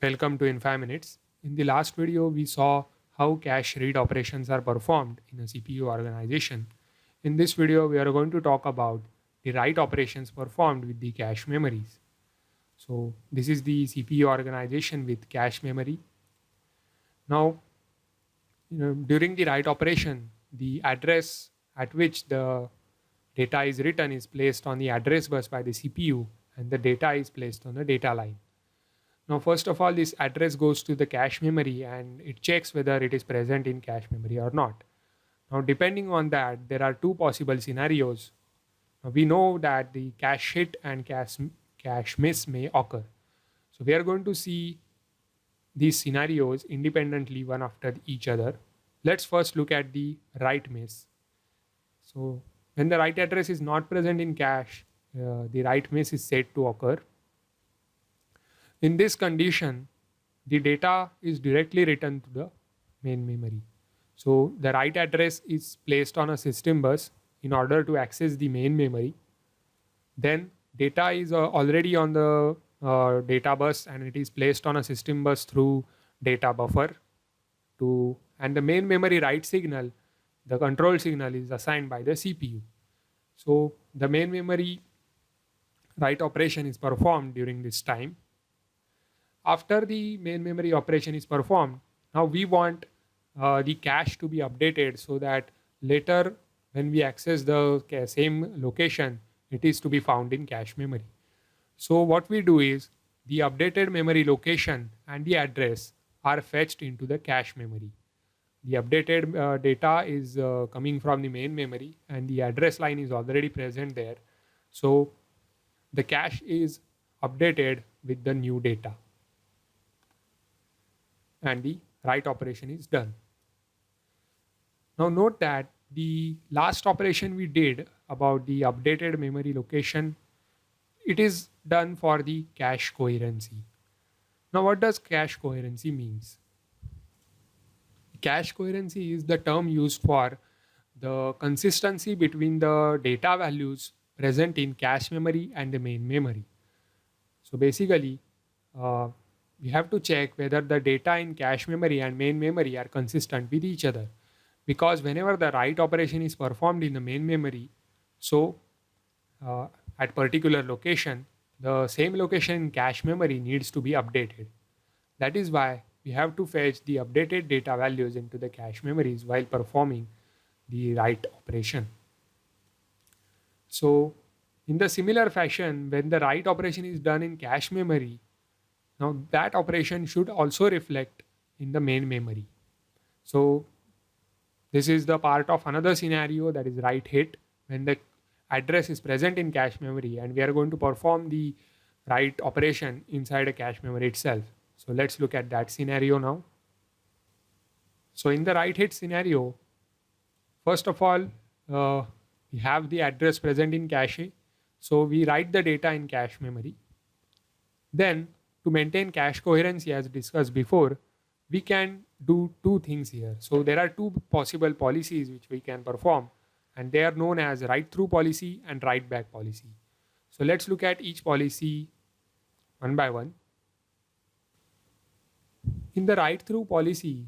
Welcome to In 5 Minutes. In the last video, we saw how cache read operations are performed in a CPU organization. In this video, we are going to talk about the write operations performed with the cache memories. So this is the CPU organization with cache memory. Now, during the write operation, the address at which the data is written is placed on the address bus by the CPU, and the data is placed on the data line. Now, first of all, this address goes to the cache memory and it checks whether it is present in cache memory or not. Now, depending on that, there are two possible scenarios. Now, we know that the cache hit and cache miss may occur. So we are going to see these scenarios independently, one after each other. Let's first look at the write miss. So when the write address is not present in cache, the write miss is said to occur. In this condition, the data is directly written to the main memory. So the write address is placed on a system bus in order to access the main memory. Then data is already on the data bus and it is placed on a system bus through data buffer and the main memory write signal, the control signal, is assigned by the CPU. So the main memory write operation is performed during this time. After the main memory operation is performed, now we want the cache to be updated so that later when we access the same location, it is to be found in cache memory. So what we do is the updated memory location and the address are fetched into the cache memory. The updated data is coming from the main memory and the address line is already present there. So the cache is updated with the new data and the write operation is done. Now note that the last operation we did about the updated memory location, it is done for the cache coherency. Now what does cache coherency means? Cache coherency is the term used for the consistency between the data values present in cache memory and the main memory. So basically, we have to check whether the data in cache memory and main memory are consistent with each other, because whenever the write operation is performed in the main memory, so at particular location, the same location in cache memory needs to be updated. That is why we have to fetch the updated data values into the cache memories while performing the write operation. So in the similar fashion, when the write operation is done in cache memory, now that operation should also reflect in the main memory. So this is the part of another scenario, that is write hit, when the address is present in cache memory and we are going to perform the write operation inside a cache memory itself. So let's look at that scenario now. So in the write hit scenario, first of all, we have the address present in cache. So we write the data in cache memory. Then to maintain cache coherency, as discussed before, we can do two things here. So there are two possible policies which we can perform, and they are known as write through policy and write back policy. So let's look at each policy one by one. In the write through policy,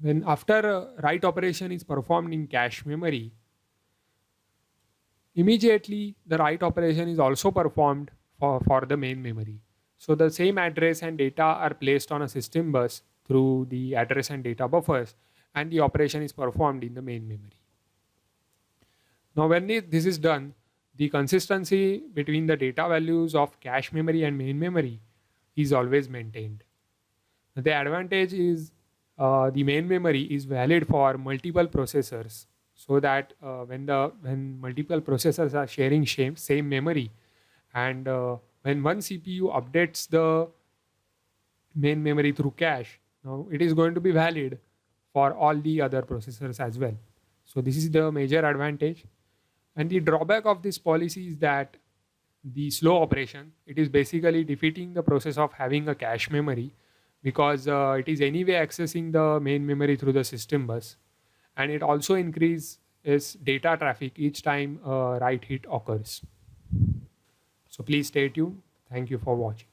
when after a write operation is performed in cache memory, immediately the write operation is also performed for the main memory. So the same address and data are placed on a system bus through the address and data buffers, and the operation is performed in the main memory. Now when this is done, the consistency between the data values of cache memory and main memory is always maintained. The advantage is the main memory is valid for multiple processors, so that when multiple processors are sharing same memory, and when one CPU updates the main memory through cache, now it is going to be valid for all the other processors as well. So this is the major advantage. And the drawback of this policy is that the slow operation, it is basically defeating the process of having a cache memory, because it is anyway accessing the main memory through the system bus, and it also increases data traffic each time a write hit occurs. So please stay tuned. Thank you for watching.